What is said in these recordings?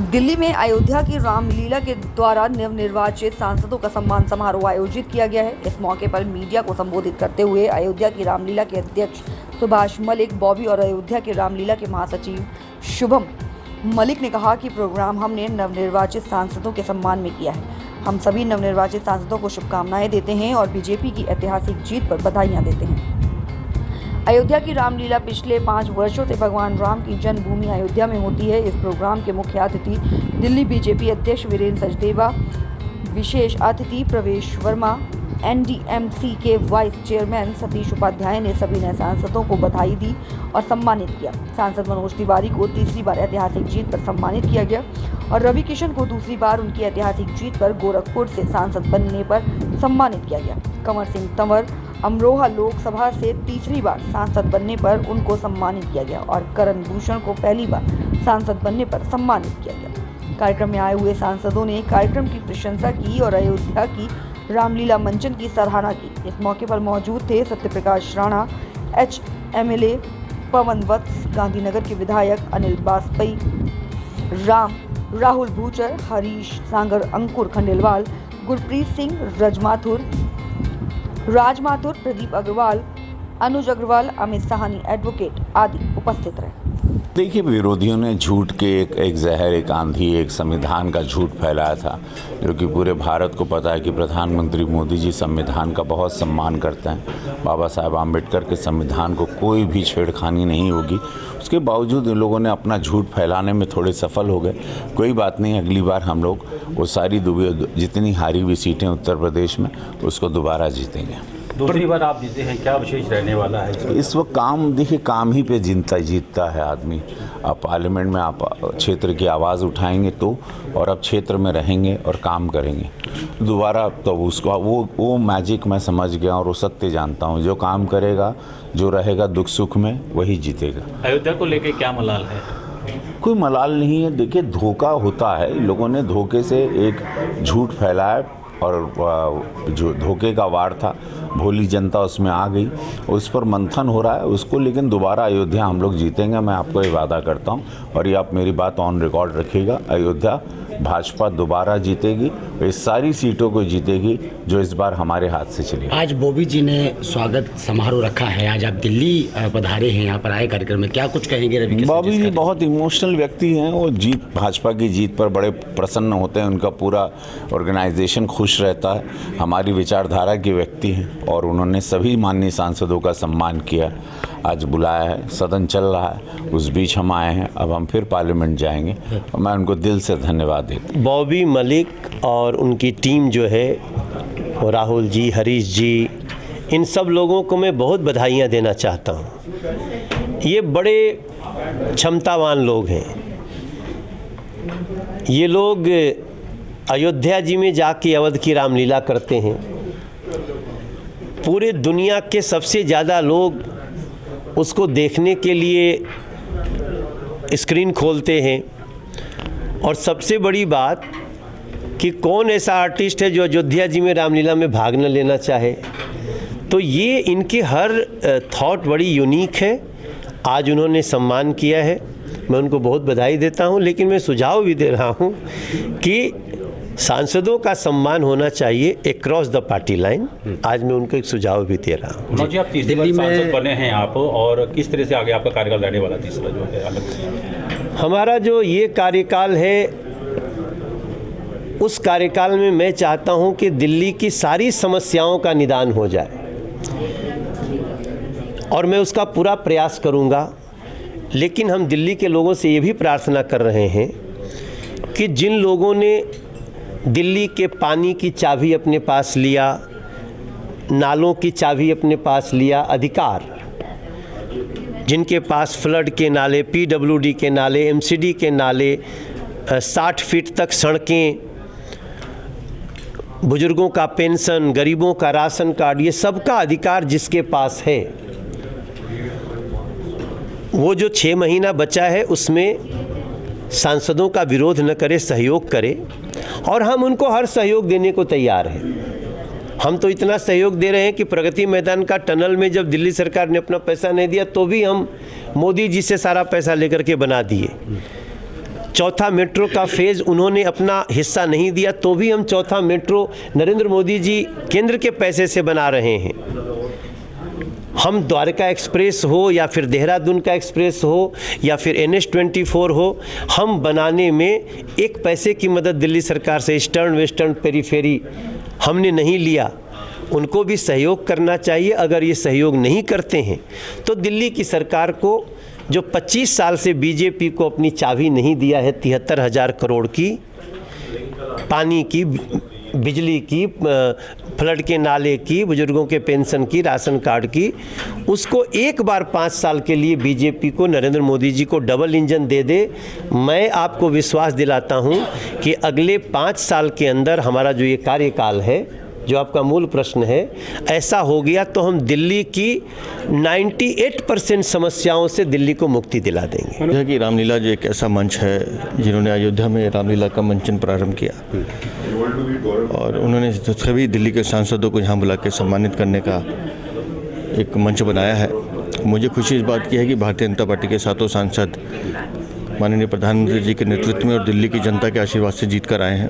दिल्ली में अयोध्या की रामलीला के द्वारा नवनिर्वाचित सांसदों का सम्मान समारोह आयोजित किया गया है। इस मौके पर मीडिया को संबोधित करते हुए अयोध्या की रामलीला के अध्यक्ष सुभाष मलिक, बॉबी और अयोध्या के रामलीला के महासचिव शुभम मलिक ने कहा कि प्रोग्राम हमने नवनिर्वाचित सांसदों के सम्मान में किया है। हम सभी नवनिर्वाचित सांसदों को शुभकामनाएं देते हैं और बीजेपी की ऐतिहासिक जीत पर बधाइयां देते हैं। अयोध्या की रामलीला पिछले 5 वर्षों से भगवान राम की जन्मभूमि अयोध्या में होती है। इस प्रोग्राम के मुख्य अतिथि दिल्ली बीजेपी अध्यक्ष वीरेंद्र सचदेवा, विशेष अतिथि प्रवेश वर्मा, एनडीएमसी के वाइस चेयरमैन सतीश उपाध्याय ने सभी नए सांसदों को बधाई दी और सम्मानित किया। सांसद मनोज तिवारी को तीसरी बार ऐतिहासिक जीत पर सम्मानित किया गया और रवि किशन को दूसरी बार उनकी ऐतिहासिक जीत पर गोरखपुर से सांसद बनने पर सम्मानित किया गया। कंवर सिंह तंवर अमरोहा लोकसभा से तीसरी बार सांसद बनने पर उनको सम्मानित किया गया और करण भूषण को पहली बार सांसद बनने पर सम्मानित किया गया। कार्यक्रम में आए हुए सांसदों ने कार्यक्रम की प्रशंसा की और अयोध्या की रामलीला मंचन की सराहना की। इस मौके पर मौजूद थे सत्यप्रकाश राणा, एमएलए पवन वत्स, गांधीनगर के विधायक अनिल बाजपेयी, राहुल भूचर, हरीश सांगर, अंकुर खंडेलवाल, गुरप्रीत सिंह, राज माथुर, प्रदीप अग्रवाल, अनुज अग्रवाल, अमित साहनी एडवोकेट आदि उपस्थित रहे। देखिए, विरोधियों ने झूठ के एक जहर, एक आंधी, एक संविधान का झूठ फैलाया था, जो कि पूरे भारत को पता है कि प्रधानमंत्री मोदी जी संविधान का बहुत सम्मान करते हैं। बाबा साहब आम्बेडकर के संविधान को कोई भी छेड़खानी नहीं होगी। उसके बावजूद इन लोगों ने अपना झूठ फैलाने में थोड़े सफल हो गए। कोई बात नहीं, अगली बार हम लोग वो सारी जितनी हारी हुई सीटें उत्तर प्रदेश में उसको दोबारा जीतेंगे। दूसरी बार आप जीते हैं, क्या विशेष रहने वाला है इस वक्त? देखिए, काम ही पे जीतता है आदमी। आप पार्लियामेंट में आप क्षेत्र की आवाज़ उठाएंगे तो, और अब क्षेत्र में रहेंगे और काम करेंगे दोबारा, तो उसको वो मैजिक मैं समझ गया और वो सत्य जानता हूँ। जो काम करेगा, जो रहेगा दुख सुख में, वही जीतेगा। अयोध्या को लेके क्या मलाल है? कोई मलाल नहीं है। देखिए, धोखा होता है, लोगों ने धोखे से एक झूठ फैलाया और जो धोखे का वार था, भोली जनता उसमें आ गई। उस पर मंथन हो रहा है उसको, लेकिन दोबारा अयोध्या हम लोग जीतेंगे। मैं आपको ये वादा करता हूँ और ये आप मेरी बात ऑन रिकॉर्ड रखिएगा। अयोध्या भाजपा दोबारा जीतेगी, इस सारी सीटों को जीतेगी जो इस बार हमारे हाथ से चली। आज बॉबी जी ने स्वागत समारोह रखा है, आज आप दिल्ली पधारे हैं, यहाँ पर आए कार्यक्रम में, क्या कुछ कहेंगे? रवि किशन बॉबी जी बहुत इमोशनल व्यक्ति हैं। वो भाजपा की जीत पर बड़े प्रसन्न होते हैं, उनका पूरा ऑर्गेनाइजेशन खुश रहता है। हमारी विचारधारा के व्यक्ति हैं और उन्होंने सभी माननीय सांसदों का सम्मान किया। आज बुलाया है, सदन चल रहा है, उस बीच हम आए हैं। अब हम फिर पार्लियामेंट जाएंगे और मैं उनको दिल से धन्यवाद देता हूँ। बॉबी मलिक और उनकी टीम जो है, और राहुल जी, हरीश जी, इन सब लोगों को मैं बहुत बधाइयाँ देना चाहता हूँ। ये बड़े क्षमतावान लोग हैं। ये लोग अयोध्या जी में जाके अवध की रामलीला करते हैं। पूरे दुनिया के सबसे ज़्यादा लोग उसको देखने के लिए स्क्रीन खोलते हैं। और सबसे बड़ी बात कि कौन ऐसा आर्टिस्ट है जो अयोध्या जी में रामलीला में भाग न लेना चाहे। तो ये इनके हर थॉट बड़ी यूनिक है। आज उन्होंने सम्मान किया है, मैं उनको बहुत बधाई देता हूँ। लेकिन मैं सुझाव भी दे रहा हूँ कि सांसदों का सम्मान होना चाहिए अक्रॉस द पार्टी लाइन। आज मैं उनको एक सुझाव भी दे रहा हूँ। जी, आप तीसरी बार सांसद बने हैं आप, और किस तरह से आगे आपका कार्यकाल रहने वाला तीसरा जो है अलग? हमारा जो ये कार्यकाल है, उस कार्यकाल में मैं चाहता हूँ कि दिल्ली की सारी समस्याओं का निदान हो जाए और मैं उसका पूरा प्रयास करूँगा। लेकिन हम दिल्ली के लोगों से ये भी प्रार्थना कर रहे हैं कि जिन लोगों ने दिल्ली के पानी की चाबी अपने पास लिया, नालों की चाबी अपने पास लिया, अधिकार, जिनके पास फ्लड के नाले, पीडब्ल्यूडी के नाले, एमसीडी के नाले, 60 फीट तक सड़कें, बुजुर्गों का पेंशन, गरीबों का राशन कार्ड, ये सबका अधिकार जिसके पास है, वो जो 6 महीना बचा है उसमें सांसदों का विरोध न करे, सहयोग करे। और हम उनको हर सहयोग देने को तैयार हैं। हम तो इतना सहयोग दे रहे हैं कि प्रगति मैदान का टनल में जब दिल्ली सरकार ने अपना पैसा नहीं दिया तो भी हम मोदी जी से सारा पैसा लेकर के बना दिए। चौथा मेट्रो का फेज़ उन्होंने अपना हिस्सा नहीं दिया, तो भी हम चौथा मेट्रो नरेंद्र मोदी जी केंद्र के पैसे से बना रहे हैं। हम द्वारका एक्सप्रेस हो या फिर देहरादून का एक्सप्रेस हो या फिर NH-24 हो, हम बनाने में एक पैसे की मदद दिल्ली सरकार से ईस्टर्न वेस्टर्न पेरीफेरी हमने नहीं लिया। उनको भी सहयोग करना चाहिए। अगर ये सहयोग नहीं करते हैं तो दिल्ली की सरकार को, जो 25 साल से बीजेपी को अपनी चाबी नहीं दिया है 73,000 करोड़ की, पानी की, बिजली की, फ्लड के नाले की, बुजुर्गों के पेंशन की, राशन कार्ड की, उसको एक बार 5 साल के लिए बीजेपी को, नरेंद्र मोदी जी को डबल इंजन दे दे। मैं आपको विश्वास दिलाता हूं कि अगले 5 साल के अंदर हमारा जो ये कार्यकाल है, जो आपका मूल प्रश्न है, ऐसा हो गया तो हम दिल्ली की 98% समस्याओं से दिल्ली को मुक्ति दिला देंगे। अयोध्या की रामलीला जो एक ऐसा मंच है जिन्होंने अयोध्या में रामलीला का मंचन प्रारंभ किया और उन्होंने सभी दिल्ली के सांसदों को यहाँ बुला के सम्मानित करने का एक मंच बनाया है। मुझे खुशी इस बात की है कि भारतीय जनता पार्टी के सातों सांसद माननीय प्रधानमंत्री जी के नेतृत्व में और दिल्ली की जनता के आशीर्वाद से जीत कर आए हैं,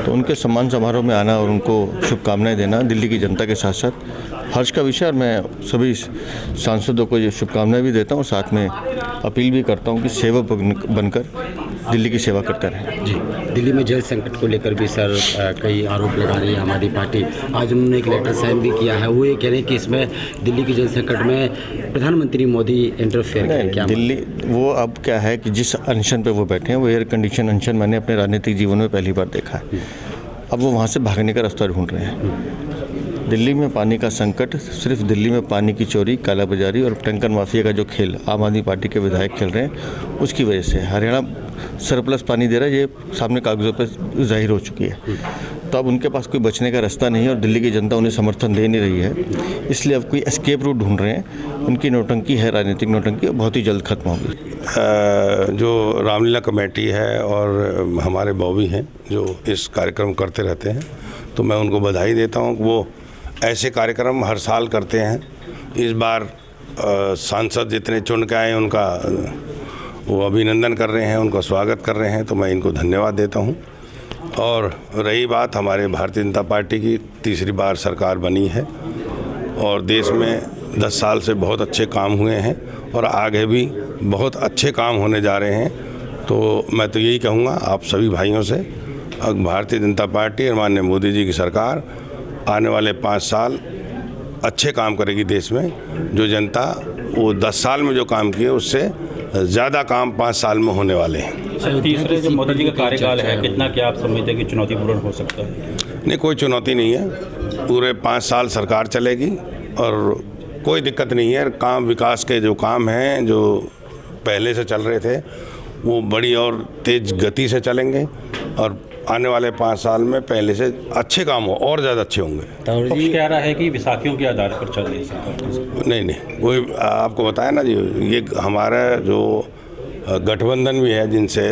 तो उनके सम्मान समारोह में आना और उनको शुभकामनाएं देना दिल्ली की जनता के साथ साथ हर्ष का विषय। और मैं सभी सांसदों को ये शुभकामनाएं भी देता हूँ और साथ में अपील भी करता हूँ कि सेवक बनकर दिल्ली की सेवा करता रहे। जी, दिल्ली में जल संकट को लेकर भी सर कई आरोप लगा रही है हमारी पार्टी। आज उन्होंने एक लेटर साइन भी किया है, वो ये कह रहे हैं कि इसमें दिल्ली की जल संकट में प्रधानमंत्री मोदी इंटरफेयर करें। क्या दिल्ली वो अब क्या है कि जिस अनशन पे वो बैठे हैं, वो एयर कंडीशन अनशन मैंने अपने राजनीतिक जीवन में पहली बार देखा है। अब वो वहाँ से भागने का रास्ता ढूंढ रहे हैं। दिल्ली में पानी का संकट सिर्फ दिल्ली में पानी की चोरी, कालाबाजारी और टैंकर माफिया का जो खेल आम आदमी पार्टी के विधायक खेल रहे हैं, उसकी वजह से हरियाणा सरप्लस पानी दे रहा है, ये सामने कागजों पर जाहिर हो चुकी है। तो अब उनके पास कोई बचने का रास्ता नहीं है और दिल्ली की जनता उन्हें समर्थन दे नहीं रही है, इसलिए अब कोई एस्केप रूट ढूंढ रहे हैं। उनकी नौटंकी है, राजनीतिक नौटंकी, बहुत ही जल्द खत्म होगी। जो रामलीला कमेटी है और हमारे बॉबी हैं जो इस कार्यक्रम करते रहते हैं, तो मैं उनको बधाई देता हूँ। वो ऐसे कार्यक्रम हर साल करते हैं। इस बार सांसद जितने चुन के आए उनका वो अभिनंदन कर रहे हैं, उनका स्वागत कर रहे हैं, तो मैं इनको धन्यवाद देता हूँ। और रही बात हमारे भारतीय जनता पार्टी की, तीसरी बार सरकार बनी है और देश में 10 साल से बहुत अच्छे काम हुए हैं और आगे भी बहुत अच्छे काम होने जा रहे हैं। तो मैं तो यही कहूँगा आप सभी भाइयों से, भारतीय जनता पार्टी और माननीय मोदी जी की सरकार आने वाले 5 साल अच्छे काम करेगी देश में। जो जनता वो 10 साल में जो काम किए उससे ज़्यादा काम 5 साल में होने वाले हैं। तीसरे जो मोदी जी का कार्यकाल है, कितना क्या आप समझते हैं कि चुनौतीपूर्ण हो सकता है? नहीं, कोई चुनौती नहीं है। पूरे 5 साल सरकार चलेगी और कोई दिक्कत नहीं है। काम, विकास के जो काम हैं जो पहले से चल रहे थे, वो बड़ी और तेज़ गति से चलेंगे और आने वाले 5 साल में पहले से अच्छे काम हो और ज़्यादा अच्छे होंगे। पक्ष कह रहा है कि विसाखियों के आधार पर चल रही है। नहीं, वही आपको बताया ना जी, ये हमारा जो गठबंधन भी है जिनसे,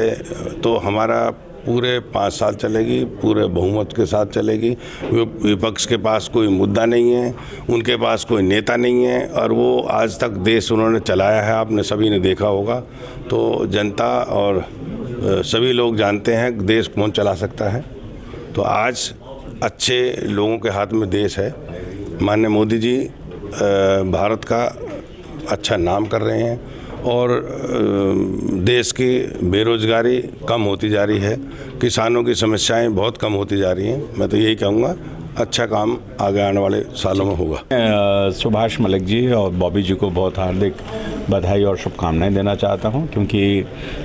तो हमारा पूरे 5 साल चलेगी, पूरे बहुमत के साथ चलेगी। विपक्ष के पास कोई मुद्दा नहीं है, उनके पास कोई नेता नहीं है और वो आज तक देश उन्होंने चलाया है, आपने सभी ने देखा होगा। तो जनता और सभी लोग जानते हैं देश कौन चला सकता है। तो आज अच्छे लोगों के हाथ में देश है। माननीय मोदी जी भारत का अच्छा नाम कर रहे हैं और देश की बेरोजगारी कम होती जा रही है, किसानों की समस्याएं बहुत कम होती जा रही हैं। मैं तो यही कहूँगा अच्छा काम आगे आने वाले सालों में होगा। सुभाष मलिक जी और बॉबी जी को बहुत हार्दिक बधाई और शुभकामनाएं देना चाहता हूं, क्योंकि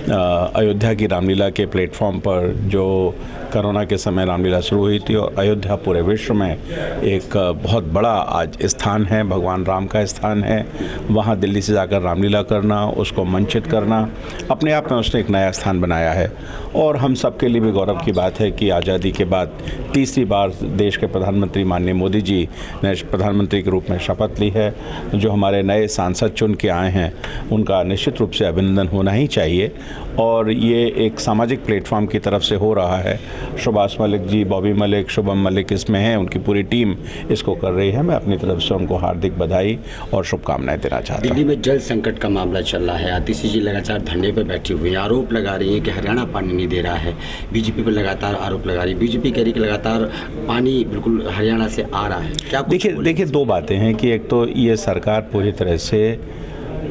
अयोध्या की रामलीला के प्लेटफॉर्म पर जो कोरोना के समय रामलीला शुरू हुई थी और अयोध्या पूरे विश्व में एक बहुत बड़ा आज स्थान है, भगवान राम का स्थान है। वहाँ दिल्ली से जाकर रामलीला करना, उसको मंचित करना, अपने आप में उसने एक नया स्थान बनाया है। और हम सबके लिए भी गौरव की बात है कि आज़ादी के बाद तीसरी बार देश के प्रधानमंत्री माननीय मोदी जी ने प्रधानमंत्री के रूप में शपथ ली है। जो हमारे नए सांसद चुन के आए हैं हैं उनका निश्चित रूप से अभिनंदन होना ही चाहिए। और ये एक सामाजिक प्लेटफॉर्म की तरफ से हो रहा है। सुभाष मलिक जी, बॉबी मलिक, शुभम मलिक इसमें हैं, उनकी पूरी टीम इसको कर रही है। मैं अपनी तरफ से उनको हार्दिक बधाई और शुभकामनाएं देना चाहता हूँ। दिल्ली में जल संकट का मामला चल रहा है। आतिशी जी लगातार धरने पर बैठी हुई हैं, आरोप लगा रही है कि हरियाणा पानी नहीं दे रहा है। बीजेपी पर लगातार आरोप लगा रही है। बीजेपी कह रही है कि लगातार पानी बिल्कुल हरियाणा से आ रहा है। क्या देखिए दो बातें हैं कि एक तो ये सरकार पूरी तरह से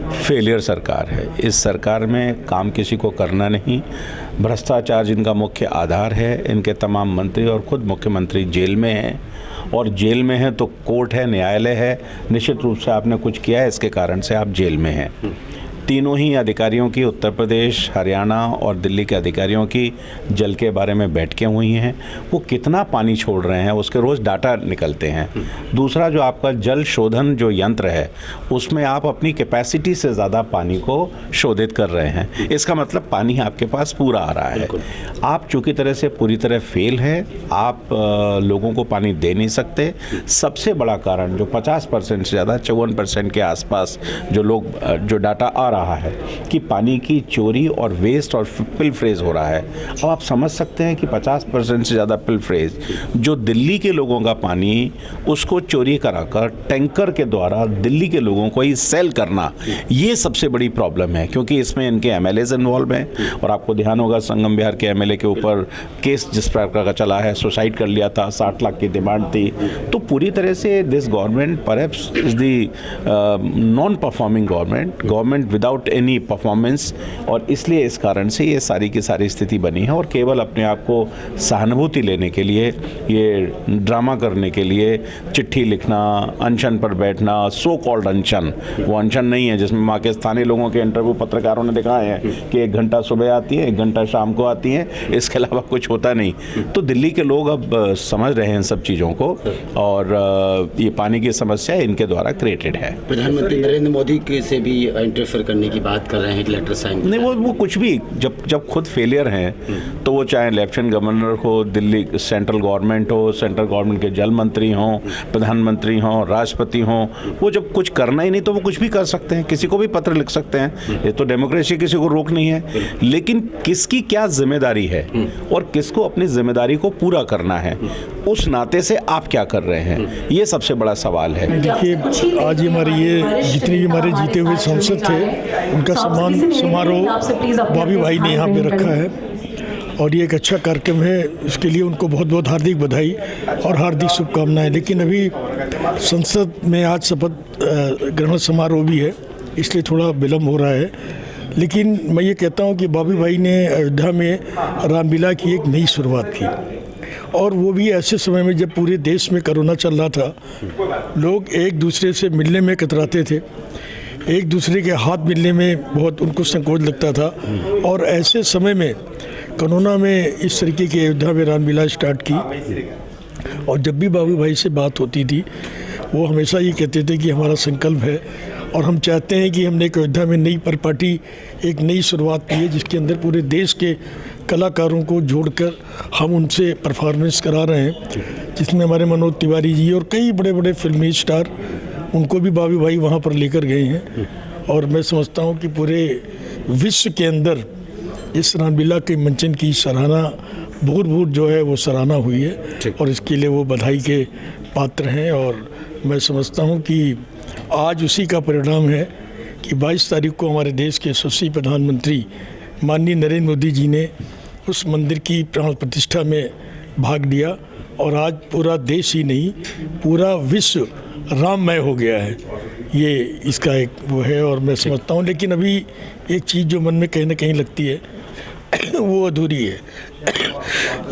फेलियर सरकार है। इस सरकार में काम किसी को करना नहीं, भ्रष्टाचार जिनका मुख्य आधार है, इनके तमाम मंत्री और खुद मुख्यमंत्री जेल में हैं। और जेल में है तो कोर्ट है, न्यायालय है, निश्चित रूप से आपने कुछ किया है, इसके कारण से आप जेल में हैं। तीनों ही अधिकारियों की, उत्तर प्रदेश, हरियाणा और दिल्ली के अधिकारियों की जल के बारे में बैठकें हुई हैं। वो कितना पानी छोड़ रहे हैं उसके रोज़ डाटा निकलते हैं। दूसरा, जो आपका जल शोधन जो यंत्र है उसमें आप अपनी कैपेसिटी से ज़्यादा पानी को शोधित कर रहे हैं। इसका मतलब पानी आपके पास पूरा आ रहा है। आप चूँकि तरह से पूरी तरह फेल है, आप लोगों को पानी दे नहीं सकते। सबसे बड़ा कारण जो 50% से ज़्यादा 54% के आसपास जो डाटा आ रहा है कि पानी की चोरी और वेस्ट और पिलफ्रेज हो रहा है। अब आप समझ सकते हैं कि 50% से ज़्यादा पिलफ्रेज, जो दिल्ली के लोगों का पानी उसको चोरी कराकर टैंकर के द्वारा दिल्ली के लोगों को ही सेल करना, ये सबसे बड़ी प्रॉब्लम है। क्योंकि इसमें इनके एमएलएज इन्वॉल्व हैं और आपको ध्यान होगा संगम बिहार के एमएलए के ऊपर केस जिस प्रकार का चला है, सुसाइड कर लिया था, 60 लाख की डिमांड थी। तो पूरी तरह से this government perhaps is the non performing government without any performance. और इसलिए इस कारण से ये सारी की सारी स्थिति बनी है। और केवल अपने आप को सहानुभूति लेने के लिए, ये ड्रामा करने के लिए चिट्ठी लिखना, अनशन पर बैठना, सो कॉल्ड अनशन, वो अनशन नहीं है जिसमें वहाँ के स्थानीय लोगों के इंटरव्यू पत्रकारों ने दिखाए हैं कि 1 घंटा सुबह आती है, 1 घंटा शाम को आती है, इसके अलावा कुछ होता नहीं। तो दिल्ली के लोग अब समझ रहे हैं इन सब चीज़ों को और ये पानी की समस्या इनके द्वारा क्रिएटेड है। प्रधानमंत्री नरेंद्र मोदी के से भी इंटरफेयर करने की बात कर रहे हैं, लेटर साइन नहीं, वो कुछ भी जब खुद फेलियर हैं तो वो चाहे लेफ्टिनेंट गवर्नर हो, दिल्ली सेंट्रल गवर्नमेंट हो, सेंट्रल गवर्नमेंट के जल मंत्री हों, प्रधानमंत्री हों, राष्ट्रपति हों, वो जब कुछ करना ही नहीं तो वो कुछ भी कर सकते हैं, किसी को भी पत्र लिख सकते हैं। ये तो डेमोक्रेसी, किसी को रोक नहीं है। लेकिन किसकी क्या जिम्मेदारी है और किसको अपनी जिम्मेदारी को पूरा करना है, उस नाते से आप क्या कर रहे हैं, ये सबसे बड़ा सवाल है। देखिए, आज हमारे ये जितने भी हमारे जीते हुए सांसद थे उनका सम्मान समारोह बॉबी भाई ने यहाँ पे रखा है और ये एक अच्छा कार्यक्रम है। इसके लिए उनको बहुत बहुत हार्दिक बधाई और हार्दिक शुभकामनाएं। लेकिन अभी संसद में आज शपथ ग्रहण समारोह भी है, इसलिए थोड़ा विलम्ब हो रहा है। लेकिन मैं ये कहता हूँ कि बॉबी भाई ने अयोध्या में रामलीला की एक नई शुरुआत की और वो भी ऐसे समय में जब पूरे देश में कोरोना चल रहा था, लोग एक दूसरे से मिलने में कतराते थे, एक दूसरे के हाथ मिलने में बहुत उनको संकोच लगता था। और ऐसे समय में कोरोना में इस तरीके की अयोध्या में रामलीला स्टार्ट की और जब भी बाबू भाई से बात होती थी वो हमेशा ये कहते थे कि हमारा संकल्प है और हम चाहते हैं कि हमने अयोध्या में नई परिपाटी एक नई शुरुआत की है जिसके अंदर पूरे देश के कलाकारों को जोड़कर हम उनसे परफॉर्मेंस करा रहे हैं, जिसमें हमारे मनोज तिवारी जी और कई बड़े बड़े फिल्मी स्टार, उनको भी बाबू भाई वहाँ पर लेकर गए हैं। और मैं समझता हूँ कि पूरे विश्व के अंदर इस रामलीला के मंचन की सराहना बहुत जो है वो सराहना हुई है और इसके लिए वो बधाई के पात्र हैं। और मैं समझता हूँ कि आज उसी का परिणाम है कि 22 तारीख को हमारे देश के यशस्वी प्रधानमंत्री माननीय नरेंद्र मोदी जी ने उस मंदिर की प्राण प्रतिष्ठा में भाग लिया और आज पूरा देश ही नहीं, पूरा विश्व राममय हो गया है। ये इसका एक वो है और मैं समझता हूँ। लेकिन अभी एक चीज़ जो मन में कहीं ना कहीं लगती है वो अधूरी है।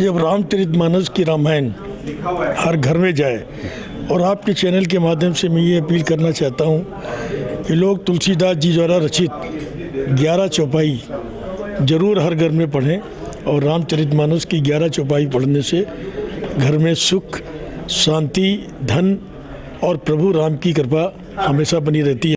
जब रामचरितमानस की रामायण हर घर में जाए, और आपके चैनल के माध्यम से मैं ये अपील करना चाहता हूँ कि लोग तुलसीदास जी द्वारा रचित 11 चौपाई ज़रूर हर घर में पढ़ें और रामचरितमानस की 11 चौपाई पढ़ने से घर में सुख, शांति, धन और प्रभु राम की कृपा हमेशा बनी रहती है।